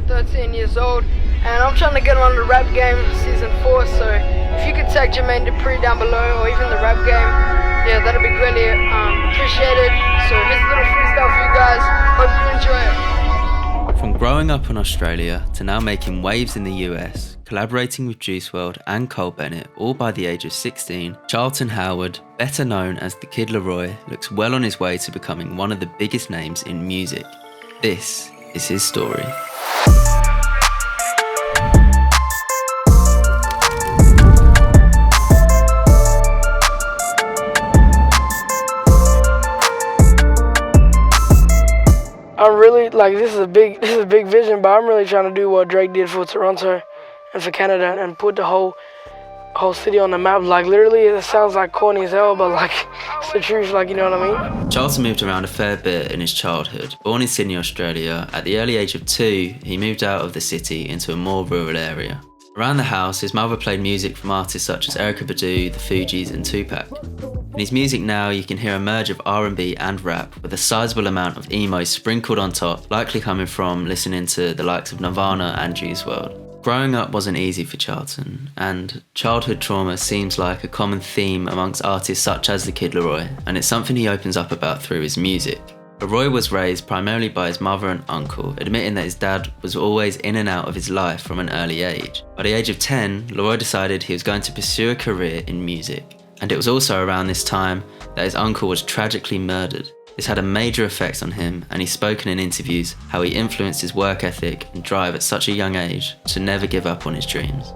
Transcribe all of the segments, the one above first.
13 years old, and I'm trying to get on the rap game season 4, so if you could tag Jermaine Dupree down below, or even the rap game, yeah, that'd be greatly appreciated. So here's a little freestyle for you guys, hope you enjoy it. From growing up in Australia to now making waves in the US, collaborating with Juice WRLD and Cole Bennet all by the age of 16, Charlton Howard, better known as the Kid LAROI, looks well on his way to becoming one of the biggest names in music. This is his story. I'm really, this is a big vision, but I'm really trying to do what Drake did for Toronto and for Canada and put the whole city on the map. Literally, it sounds like corny as hell, but it's the truth, you know what I mean? Charlton moved around a fair bit in his childhood. Born in Sydney, Australia, at the early age of 2, he moved out of the city into a more rural area. Around the house, his mother played music from artists such as Erykah Badu, the Fugees and Tupac. In his music now, you can hear a merge of R&B and rap, with a sizable amount of emo sprinkled on top, likely coming from listening to the likes of Nirvana and Juice WRLD. Growing up wasn't easy for Charlton, and childhood trauma seems like a common theme amongst artists such as the Kid LAROI, and it's something he opens up about through his music. LAROI was raised primarily by his mother and uncle, admitting that his dad was always in and out of his life from an early age. By the age of 10, LAROI decided he was going to pursue a career in music. And it was also around this time that his uncle was tragically murdered. This had a major effect on him, and he's spoken in interviews how he influenced his work ethic and drive at such a young age to never give up on his dreams.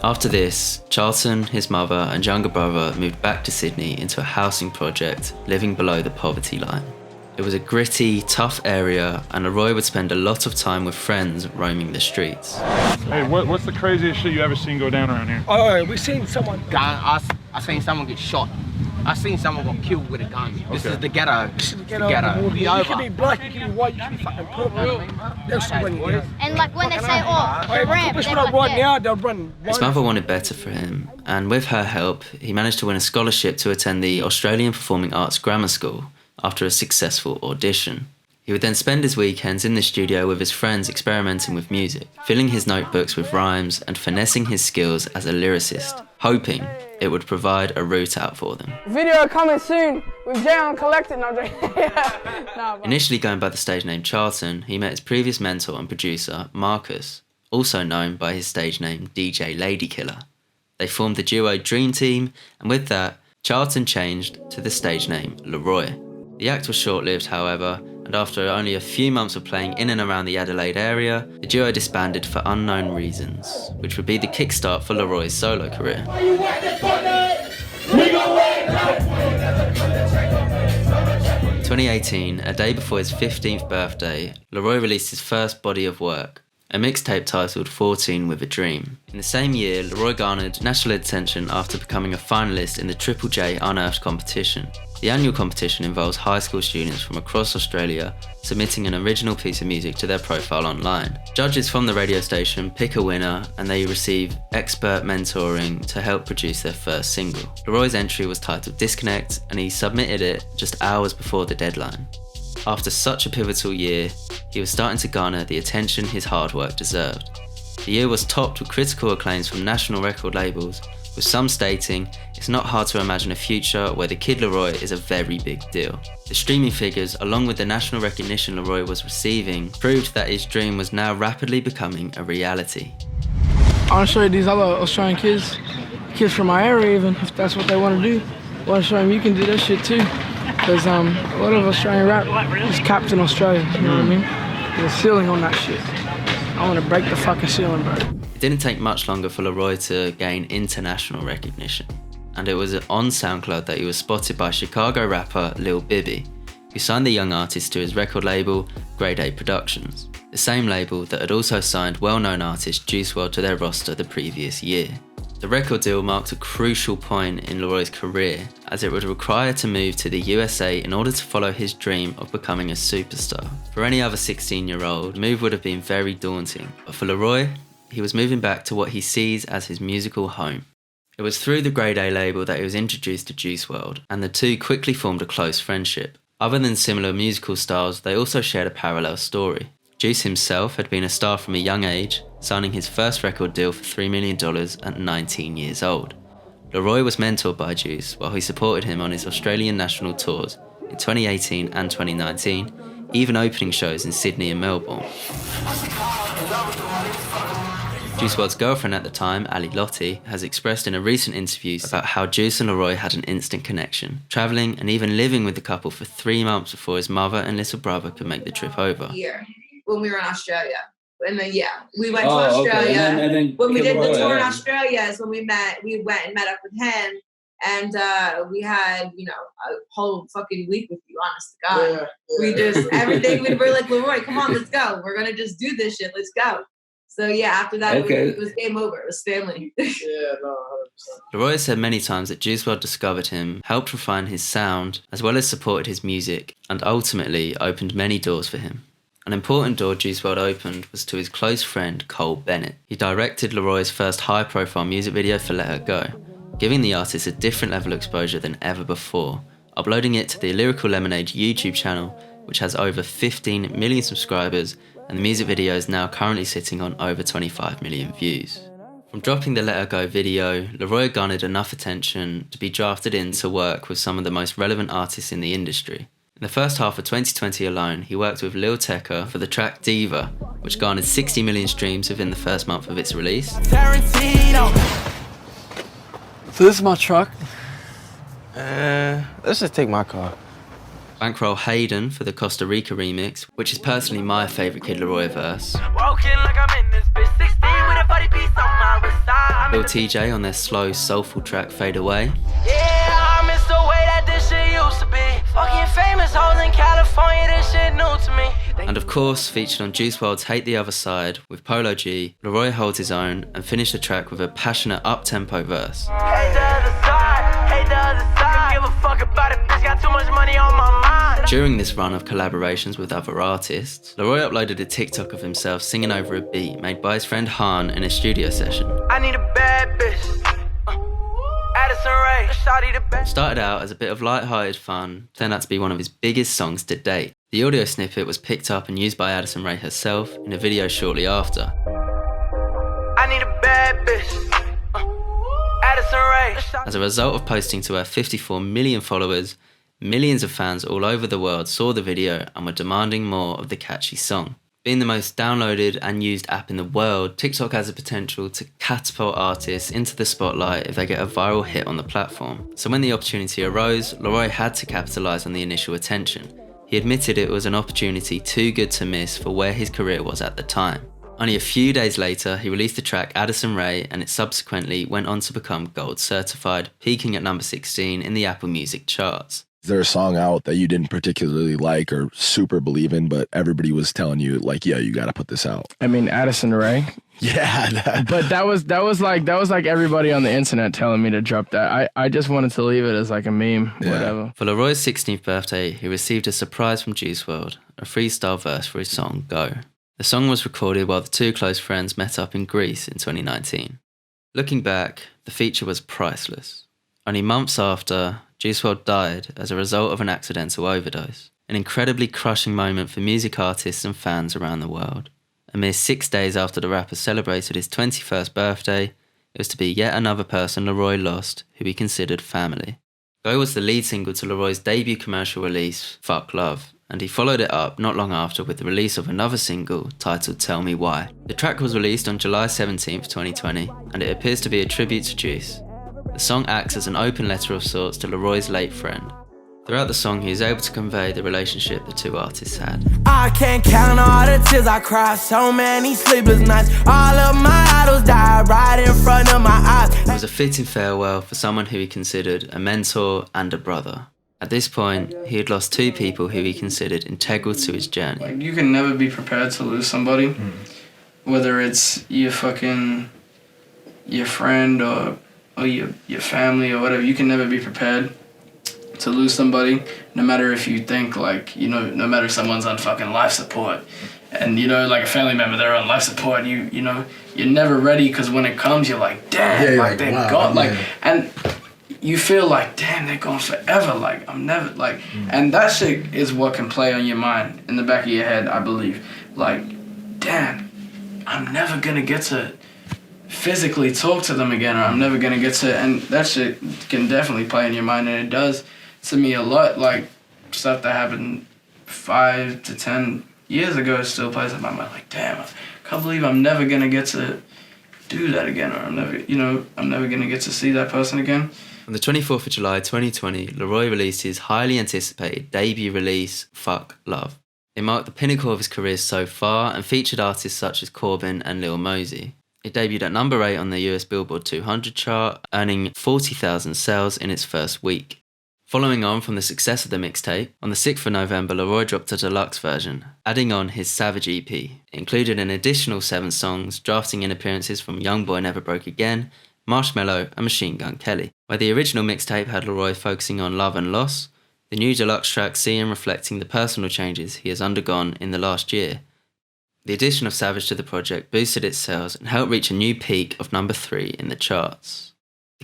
After this, Charlton, his mother and younger brother moved back to Sydney into a housing project living below the poverty line. It was a gritty, tough area, and LAROI would spend a lot of time with friends roaming the streets. Hey, what's the craziest shit you ever seen go down around here? Oh, we've seen someone... I seen someone get shot. I seen someone got killed with a gun. This is the ghetto. This is the ghetto. You can be black, you can be white, you can be fucking purple. They'll run you. And when they say, the ramp, push up right now, they'll run. His mother wanted better for him, and with her help, he managed to win a scholarship to attend the Australian Performing Arts Grammar School after a successful audition. He would then spend his weekends in the studio with his friends experimenting with music, filling his notebooks with rhymes and finessing his skills as a lyricist, hoping it would provide a route out for them. Video coming soon with Tjay on Collected. Initially going by the stage name Charlton, he met his previous mentor and producer, Marcus, also known by his stage name DJ Ladykiller. They formed the duo Dream Team, and with that, Charlton changed to the stage name LAROI. The act was short-lived, however, and after only a few months of playing in and around the Adelaide area, the duo disbanded for unknown reasons, which would be the kickstart for LAROI's solo career. 2018, a day before his 15th birthday, LAROI released his first body of work, a mixtape titled 14 with a Dream. In the same year, LAROI garnered national attention after becoming a finalist in the Triple J Unearthed competition. The annual competition involves high school students from across Australia submitting an original piece of music to their profile online. Judges from the radio station pick a winner, and they receive expert mentoring to help produce their first single. LAROI's entry was titled Disconnect, and he submitted it just hours before the deadline. After such a pivotal year, he was starting to garner the attention his hard work deserved. The year was topped with critical acclaims from national record labels, with some stating it's not hard to imagine a future where the Kid LAROI is a very big deal. The streaming figures, along with the national recognition LAROI was receiving, proved that his dream was now rapidly becoming a reality. I want to show you these other Australian kids from my area, even if that's what they want to do. I want to show them you can do that shit too. Because a lot of Australian rap is capped in Australia, you know what I mean? There's a ceiling on that shit. I want to break the fucking ceiling, bro. It didn't take much longer for LAROI to gain international recognition, and it was on SoundCloud that he was spotted by Chicago rapper Lil Bibby, who signed the young artist to his record label, Grade A Productions, the same label that had also signed well-known artist Juice WRLD to their roster the previous year. The record deal marked a crucial point in LAROI's career, as it would require to move to the USA in order to follow his dream of becoming a superstar. For any other 16-year-old, the move would have been very daunting, but for LAROI, he was moving back to what he sees as his musical home. It was through the Grade A label that he was introduced to Juice WRLD, and the two quickly formed a close friendship. Other than similar musical styles, they also shared a parallel story. Juice himself had been a star from a young age, signing his first record deal for $3 million at 19 years old. LAROI was mentored by Juice while he supported him on his Australian national tours in 2018 and 2019, even opening shows in Sydney and Melbourne. Juice WRLD's girlfriend at the time, Lotti, has expressed in a recent interview about how Juice and LAROI had an instant connection, travelling and even living with the couple for 3 months before his mother and little brother could make the trip over. Year when we were in Australia. And then we went to Australia. Okay. And then when we did the tour in Australia is when we went and met up with him. And we had, a whole fucking week with you, honest to God. Yeah. We just, everything, we were like, LAROI, come on, let's go. We're going to just do this shit. Let's go. So yeah, after that, it was game over. It was family. Yeah, no, 100%. LAROI said many times that Juice WRLD discovered him, helped refine his sound, as well as supported his music, and ultimately opened many doors for him. An important door Juice WRLD opened was to his close friend, Bennet. He directed LAROI's first high-profile music video for Let Her Go, giving the artist a different level of exposure than ever before, uploading it to the Lyrical Lemonade YouTube channel, which has over 15 million subscribers, and the music video is now currently sitting on over 25 million views. From dropping the Let Her Go video, LAROI garnered enough attention to be drafted in to work with some of the most relevant artists in the industry. In the first half of 2020 alone, he worked with Tecca for the track Diva, which garnered 60 million streams within the first month of its release. So this is my truck. Let's just take my car. Bankrol Hayden for the Costa Rica remix, which is personally my favourite Kid LAROI verse. Lil Tjay on their slow, soulful track Fade Away. Yeah, I miss the way that this shit used to be. Fucking famous hoes in California, this shit new to me. And of course, featured on Juice WRLD's Hate the Other Side with Polo G, LAROI holds his own and finished the track with a passionate up-tempo verse. Hate the other side, hate the other side. Give a fuck about it, bitch, got too much money on my mind. During this run of collaborations with other artists, LAROI uploaded a TikTok of himself singing over a beat made by his friend Hunna in a studio session. I need a bad bitch. Started out as a bit of light-hearted fun, turned out to be one of his biggest songs to date. The audio snippet was picked up and used by Addison Rae herself in a video shortly after. I need a bad bitch. Addison Rae. As a result of posting to her 54 million followers, millions of fans all over the world saw the video and were demanding more of the catchy song. Being the most downloaded and used app in the world, TikTok has the potential to catapult artists into the spotlight if they get a viral hit on the platform. So when the opportunity arose, LAROI had to capitalise on the initial attention. He admitted it was an opportunity too good to miss for where his career was at the time. Only a few days later, he released the track Addison Rae, and it subsequently went on to become gold certified, peaking at number 16 in the Apple Music charts. Is there a song out that you didn't particularly like or super believe in, but everybody was telling you like, yeah, you got to put this out? I mean, Addison Rae. Yeah. But that was like everybody on the internet telling me to drop that. I just wanted to leave it as like a meme, whatever. For LAROI's 16th birthday, he received a surprise from Juice WRLD, a freestyle verse for his song Go. The song was recorded while the two close friends met up in Greece in 2019. Looking back, the feature was priceless. Only months after, Juice WRLD died as a result of an accidental overdose, an incredibly crushing moment for music artists and fans around the world. A mere 6 days after the rapper celebrated his 21st birthday, it was to be yet another person LAROI lost who he considered family. Go was the lead single to LAROI's debut commercial release, Fuck Love, and he followed it up not long after with the release of another single titled Tell Me Why. The track was released on July 17th, 2020, and it appears to be a tribute to Juice. The song acts as an open letter of sorts to LAROI's late friend. Throughout the song, he is able to convey the relationship the two artists had. I can't count all the tears I cried, so many sleepless nights. All of my idols died right in front of my eyes. It was a fitting farewell for someone who he considered a mentor and a brother. At this point, he had lost two people who he considered integral to his journey. Like, you can never be prepared to lose somebody, whether it's your friend or your family or whatever. You can never be prepared to lose somebody, no matter if you think like, no matter someone's on fucking life support and you know, like a family member, they're on life support, and you know, you're never ready, because when it comes, you're like, damn, like they're gone, like, and you feel like, damn, they're gone forever, like I'm never, like, and that shit is what can play on your mind, in the back of your head, I believe, like, damn, I'm never gonna get to physically talk to them again, or I'm never gonna get to, and that shit can definitely play in your mind, and it does to me a lot, like stuff that happened 5 to 10 years ago still plays in my mind, like, damn, I can't believe I'm never gonna get to do that again, or I'm never gonna get to see that person again. On the 24th of July 2020, LAROI released his highly anticipated debut release, Fuck Love. It marked the pinnacle of his career so far and featured artists such as Corbin and Lil Mosey. It debuted at number 8 on the US Billboard 200 chart, earning 40,000 sales in its first week. Following on from the success of the mixtape, on the 6th of November, LAROI dropped a deluxe version, adding on his Savage EP. It included an additional 7 songs, drafting in appearances from Youngboy Never Broke Again, Marshmello and Machine Gun Kelly. Where the original mixtape had LAROI focusing on love and loss, the new deluxe track see him reflecting the personal changes he has undergone in the last year. The addition of Savage to the project boosted its sales and helped reach a new peak of number 3 in the charts.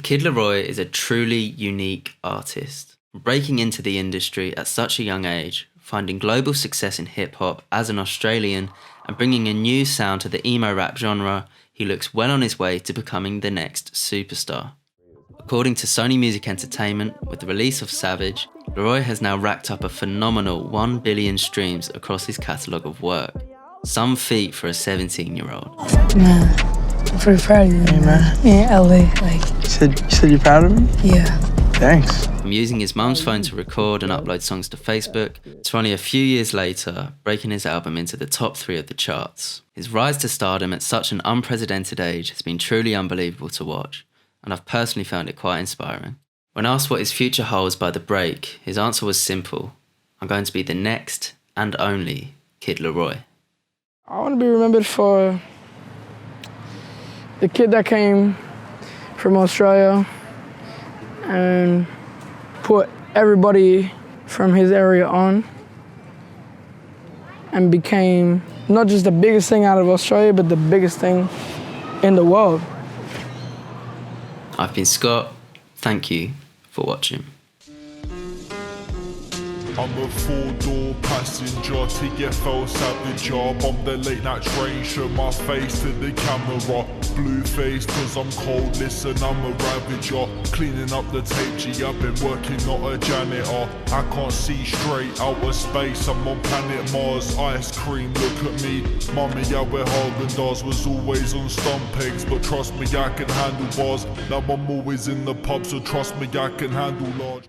Kid LAROI is a truly unique artist. Breaking into the industry at such a young age, finding global success in hip-hop as an Australian, and bringing a new sound to the emo rap genre, he looks well on his way to becoming the next superstar. According to Sony Music Entertainment, with the release of Savage, LAROI has now racked up a phenomenal 1 billion streams across his catalogue of work. Some feat for a 17-year-old. Man, I'm pretty proud of you, man. Yeah, LA, like. You said you're proud of me? Yeah. Thanks. From using his mum's phone to record and upload songs to Facebook, to only a few years later, breaking his album into the top 3 of the charts. His rise to stardom at such an unprecedented age has been truly unbelievable to watch, and I've personally found it quite inspiring. When asked what his future holds by the break, his answer was simple: I'm going to be the next and only Kid LAROI. I want to be remembered for the kid that came from Australia and put everybody from his area on and became not just the biggest thing out of Australia, but the biggest thing in the world. I've been Scott. Thank you for watching. I'm a 4-door passenger, TFL savage job. I'm the late night train, show my face to the camera. Blue face cause I'm cold, listen I'm a ravager. Cleaning up the tape, G, I've been working, not a janitor. I can't see straight, outer space, I'm on planet Mars. Ice cream, look at me, mummy I wear Haagen-Dazs. Was always on stump pegs, but trust me I can handle bars. Now I'm always in the pub, so trust me I can handle large.